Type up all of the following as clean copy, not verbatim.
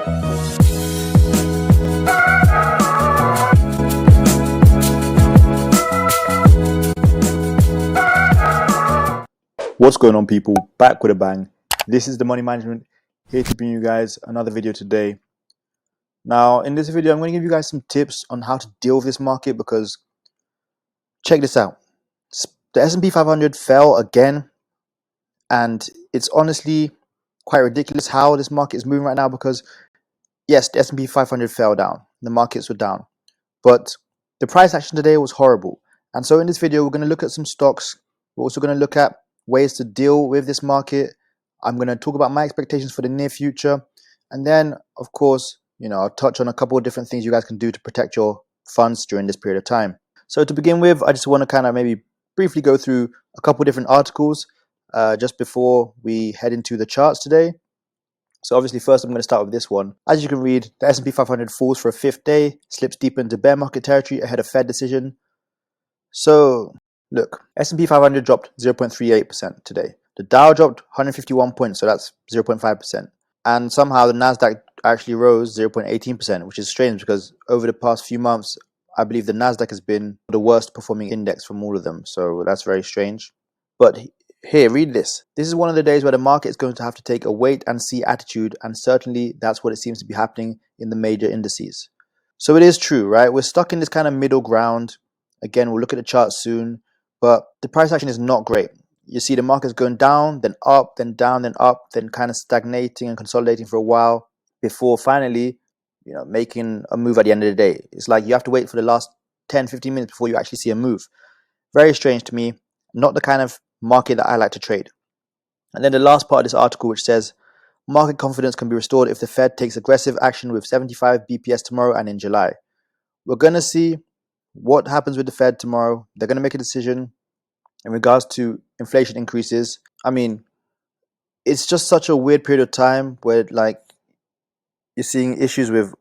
What's going on, people? Back with a bang. This is the Money Management, here to bring you guys another video today. Now, in this video, I'm going to give you guys some tips on how to deal with this market, because check this out. The S&P 500 fell again, and it's honestly quite ridiculous how this market is moving right now, because yes, the S&P 500 fell down. The markets were down, but the price action today was horrible. And so in this video, we're going to look at some stocks. We're also going to look at ways to deal with this market. I'm going to talk about my expectations for the near future. And then, of course, I'll touch on a couple of different things you guys can do to protect your funds during this period of time. So to begin with, I just want to kind of maybe briefly go through a couple of different articles just before we head into the charts today. So obviously, first I'm going to start with this one. As you can read, the S&P 500 falls for a fifth day, slips deeper into bear market territory ahead of Fed decision. So look, S&P 500 dropped 0.38% today. The Dow dropped 151 points, so that's 0.5%. And somehow the Nasdaq actually rose 0.18%, which is strange because over the past few months, I believe the Nasdaq has been the worst performing index from all of them. So that's very strange. But here, read this. This is one of the days where the market is going to have to take a wait and see attitude, and certainly that's what it seems to be happening in the major indices. So it is true, right? We're stuck in this kind of middle ground. Again, we'll look at the chart soon, but the price action is not great. You see the market's going down, then up, then down, then up, then kind of stagnating and consolidating for a while before finally, making a move at the end of the day. It's like you have to wait for the last 10, 15 minutes before you actually see a move. Very strange to me. Not the kind of market that I like to trade. And then the last part of this article, which says, market confidence can be restored if the Fed takes aggressive action with 75 BPS tomorrow and in July. We're going to see what happens with the Fed tomorrow. They're going to make a decision in regards to inflation increases. I mean, it's just such a weird period of time where you're seeing issues with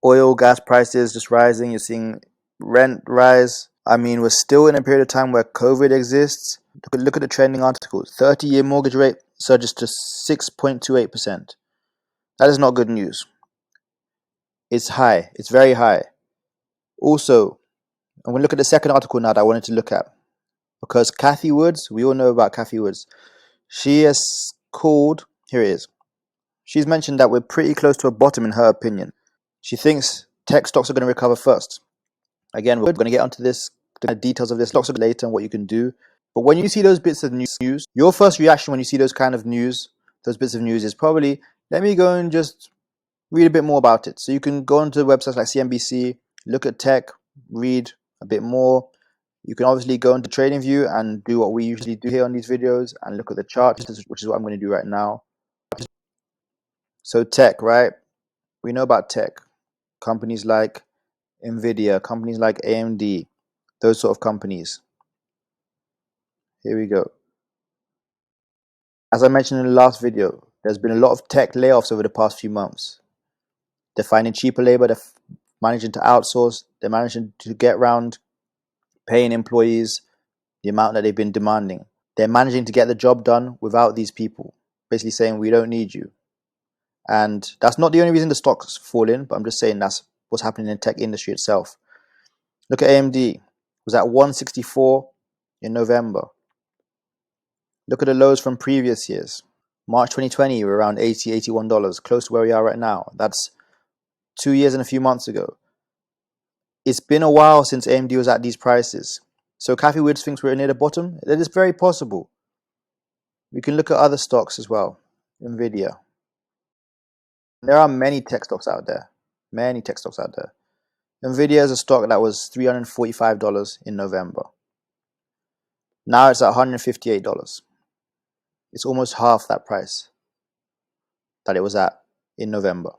oil, gas prices just rising. You're seeing rent rise. I mean, we're still in a period of time where COVID exists. Look at the trending articles. 30-year mortgage rate surges to 6.28%. That is not good news. It's high. It's very high. Also, I'm going to look at the second article now that I wanted to look at. Because Cathie Woods, we all know about Cathie Woods. She has called, here it is. She's mentioned that we're pretty close to a bottom in her opinion. She thinks tech stocks are going to recover first. Again, we're going to get onto this, the details of this stocks later and what you can do. But when you see those bits of news, your first reaction when you see those kind of news, those bits of news is probably, let me go and just read a bit more about it. So you can go onto websites like CNBC, look at tech, read a bit more. You can obviously go into TradingView and do what we usually do here on these videos and look at the chart, which is what I'm going to do right now. So tech, right? We know about tech. Companies like Nvidia, companies like AMD, those sort of companies. Here we go. As I mentioned in the last video, there's been a lot of tech layoffs over the past few months. They're finding cheaper labor, they're managing to outsource, they're managing to get around paying employees the amount that they've been demanding. They're managing to get the job done without these people, basically saying, we don't need you. And that's not the only reason the stocks fall in, but I'm just saying that's what's happening in the tech industry itself. Look at AMD. It was at 164 in November. Look at the lows from previous years. March 2020, we're around $80, $81, close to where we are right now. That's 2 years and a few months ago. It's been a while since AMD was at these prices. So Cathie Woods thinks we're near the bottom. That is very possible. We can look at other stocks as well. Nvidia. There are many tech stocks out there. Many tech stocks out there. Nvidia is a stock that was $345 in November. Now it's at $158. It's almost half that price that it was at in November.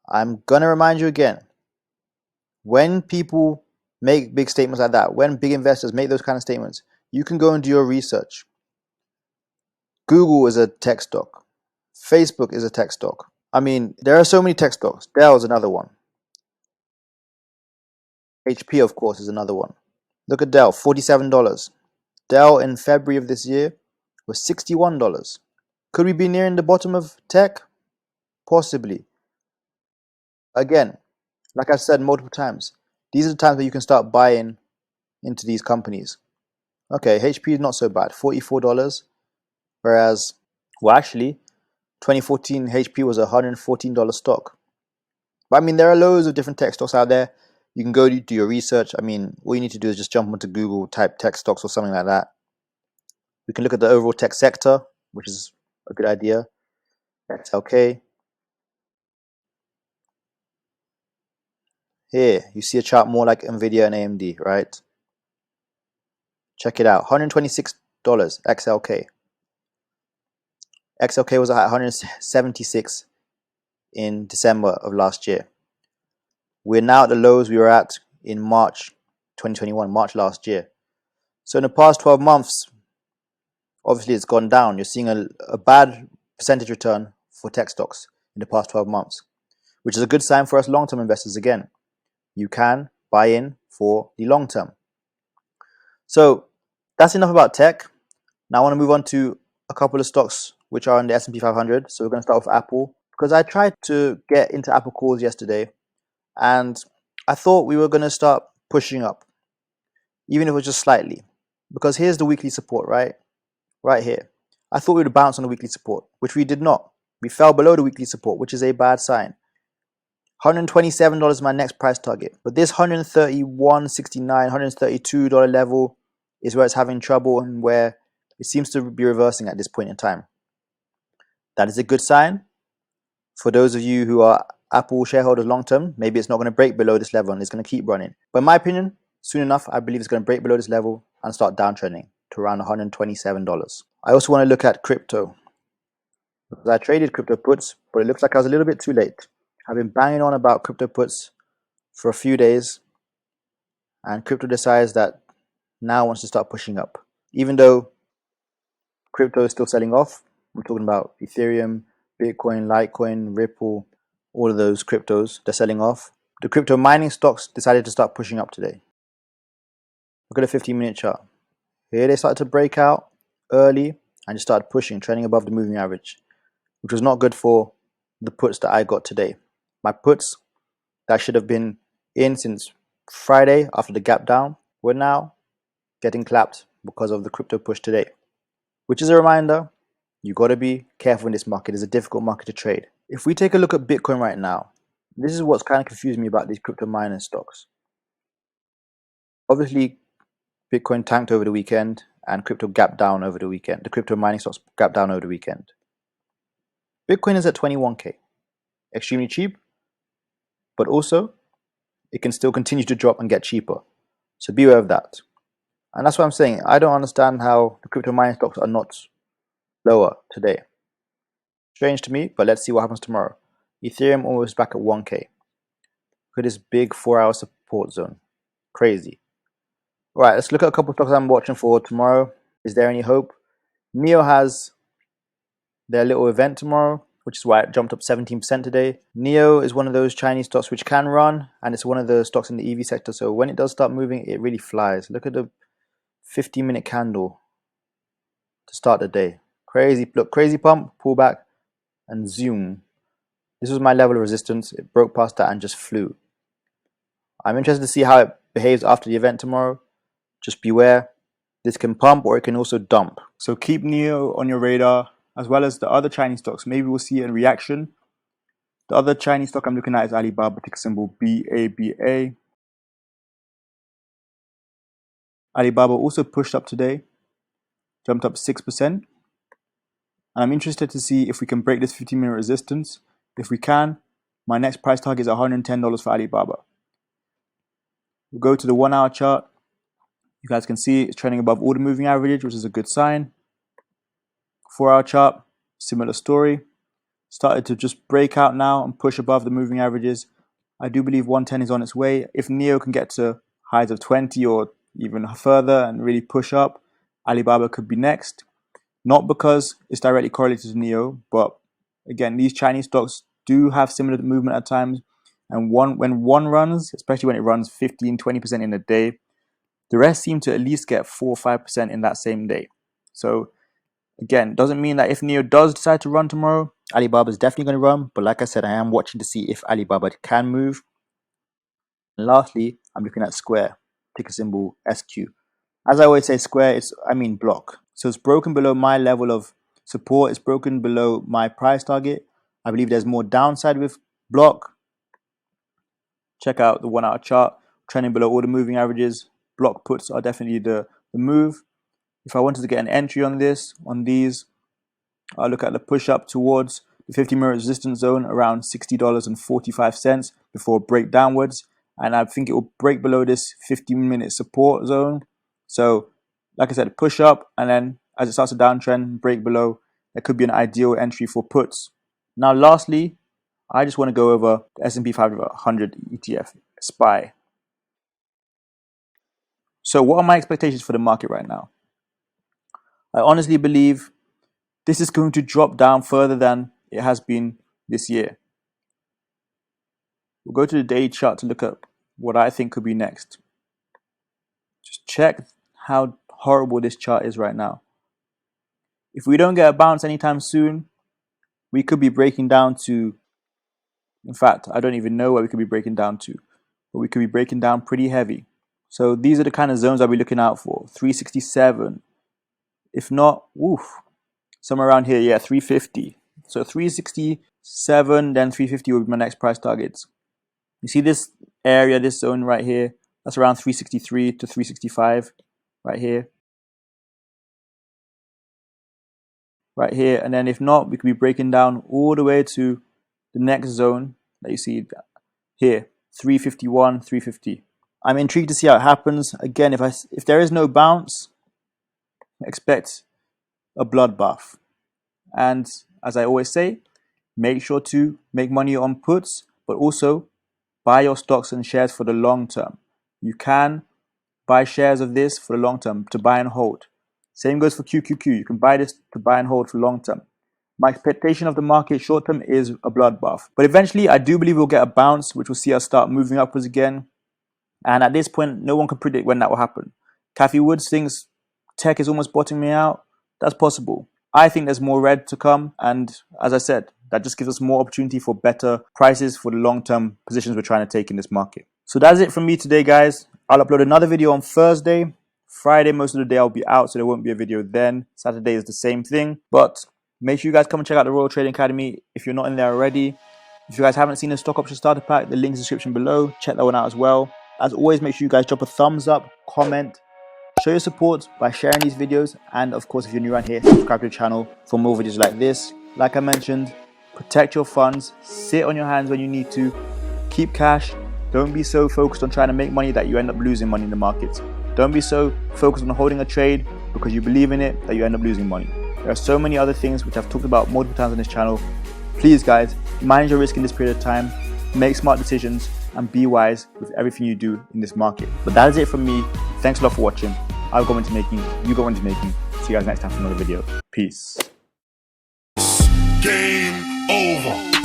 I'm going to remind you again, when people make big statements like that, when big investors make those kind of statements, you can go and do your research. Google is a tech stock. Facebook is a tech stock. I mean, there are so many tech stocks. Dell is another one. HP, of course, is another one. Look at Dell, $47. Dell in February of this year was $61. Could we be nearing the bottom of tech? Possibly. Again, like I've said multiple times, these are the times where you can start buying into these companies. Okay, HP is not so bad, $44, whereas, well, actually, 2014 HP was a $114 stock. But I mean, there are loads of different tech stocks out there. You can go do your research. I mean, all you need to do is just jump onto Google, type tech stocks or something like that. We can look at the overall tech sector, which is a good idea. XLK. Here, you see a chart more like Nvidia and AMD, right? Check it out, $126 XLK. XLK was at 176 in December of last year. We're now at the lows we were at in March 2021, March last year. So in the past 12 months, obviously it's gone down. You're seeing a bad percentage return for tech stocks in the past 12 months, which is a good sign for us long-term investors. Again, you can buy in for the long term. So that's enough about tech. Now I want to move on to a couple of stocks which are in the S&P 500. So we're going to start with Apple, because I tried to get into Apple calls yesterday and I thought we were going to start pushing up, even if it was just slightly, because here's the weekly support, right here. I thought we would bounce on the weekly support, which we did not. We fell below the weekly support, which is a bad sign. $127 is my next price target, but this $131.69, $132 level is where it's having trouble and where it seems to be reversing at this point in time. That is a good sign for those of you who are Apple shareholders long term. Maybe it's not going to break below this level and it's going to keep running. But in my opinion, soon enough, I believe it's going to break below this level and start downtrending to around $127. I also want to look at crypto, because I traded crypto puts, but it looks like I was a little bit too late. I've been banging on about crypto puts for a few days, and crypto decides that now wants to start pushing up. Even though crypto is still selling off, we're talking about Ethereum, Bitcoin, Litecoin, Ripple, all of those cryptos, they're selling off. The crypto mining stocks decided to start pushing up today. Look at the 15-minute chart. Here they started to break out early and just started pushing, trending above the moving average, which was not good for the puts that I got today. My puts that should have been in since Friday after the gap down were now getting clapped because of the crypto push today, which is a reminder, you got to be careful in this market. It's a difficult market to trade. If we take a look at Bitcoin right now, this is what's kind of confused me about these crypto mining stocks. Obviously, Bitcoin tanked over the weekend and crypto gapped down over the weekend. The crypto mining stocks gapped down over the weekend. Bitcoin is at 21K. Extremely cheap, but also it can still continue to drop and get cheaper. So be aware of that. And that's what I'm saying. I don't understand how the crypto mining stocks are not lower today. Strange to me, but let's see what happens tomorrow. Ethereum almost back at 1K. Look at this big 4-hour support zone. Crazy. Alright, let's look at a couple of stocks I'm watching for tomorrow. Is there any hope? NIO has their little event tomorrow, which is why it jumped up 17% today. NIO is one of those Chinese stocks which can run, and it's one of the stocks in the EV sector. So when it does start moving, it really flies. Look at the 15-minute candle to start the day. Crazy, look, crazy pump, pullback, and zoom. This was my level of resistance. It broke past that and just flew. I'm interested to see how it behaves after the event tomorrow. Just beware. This can pump or it can also dump. So keep NIO on your radar, as well as the other Chinese stocks. Maybe we'll see a reaction. The other Chinese stock I'm looking at is Alibaba, ticker symbol BABA. Alibaba also pushed up today, jumped up 6%. And I'm interested to see if we can break this 15-minute resistance. If we can, my next price target is $110 for Alibaba. We'll go to the 1-hour chart. You guys can see it's trending above all the moving average, which is a good sign. 4-hour chart, similar story. Started to just break out now and push above the moving averages. I do believe 110 is on its way. If NIO can get to highs of 20 or even further and really push up, Alibaba could be next. Not because it's directly correlated to NIO, but again, these Chinese stocks do have similar movement at times. And when one runs, especially when it runs 15-20% in a day, the rest seem to at least get 4 or 5% in that same day. So Again, doesn't mean that if NEO does decide to run tomorrow, Alibaba is definitely going to run. But like I said, I am watching to see if Alibaba can move. And lastly, I'm looking at Square, ticker symbol SQ. As I always say, Square, I mean block. So it's broken below my level of support. It's broken below my price target. I believe there's more downside with block. Check out the 1 hour chart, trending below all the moving averages. Block puts are definitely the move. If I wanted to get an entry on these, I'll look at the push up towards the 50-minute resistance zone around $60.45 before a break downwards. And I think it will break below this 15-minute support zone. So, like I said, push up, and then as it starts a downtrend, break below. That could be an ideal entry for puts. Now, lastly, I just want to go over the S&P 500 ETF, SPY. So what are my expectations for the market right now? I honestly believe this is going to drop down further than it has been this year. We'll go to the daily chart to look at what I think could be next. Just check how horrible this chart is right now. If we don't get a bounce anytime soon, we could be breaking down to, in fact, I don't even know where we could be breaking down to, but we could be breaking down pretty heavy. So these are the kind of zones I'll be looking out for. 367. If not, somewhere around here, yeah, 350. So 367, then 350 will be my next price targets. You see this area, this zone right here, that's around 363 to 365 right here. Right here, and then if not, we could be breaking down all the way to the next zone that you see here, 351, 350. I'm intrigued to see how it happens. Again, if there is no bounce, expect a bloodbath. And as I always say, make sure to make money on puts, but also buy your stocks and shares for the long term. You can buy shares of this for the long term to buy and hold. Same goes for QQQ. You can buy this to buy and hold for long term. My expectation of the market short term is a bloodbath. But eventually, I do believe we'll get a bounce, which will see us start moving upwards again. And at this point, no one can predict when that will happen. Kathy Woods thinks tech is almost bottoming out. That's possible. I think there's more red to come. And as I said, that just gives us more opportunity for better prices for the long-term positions we're trying to take in this market. So that's it from me today, guys. I'll upload another video on Thursday. Friday, most of the day I'll be out, so there won't be a video then. Saturday is the same thing. But make sure you guys come and check out the Royal Trading Academy if you're not in there already. If you guys haven't seen the stock option starter pack, the link is in the description below. Check that one out as well. As always, make sure you guys drop a thumbs up, comment, show your support by sharing these videos, and of course, if you're new around here, subscribe to the channel for more videos like this. Like I mentioned, protect your funds, sit on your hands when you need to, keep cash. Don't be so focused on trying to make money that you end up losing money in the markets. Don't be so focused on holding a trade because you believe in it that you end up losing money. There are so many other things which I've talked about multiple times on this channel. Please guys, manage your risk in this period of time, make smart decisions, and be wise with everything you do in this market. But that is it from me. Thanks a lot for watching. I'll go into making, you go into making. See you guys next time for another video. Peace. Game over.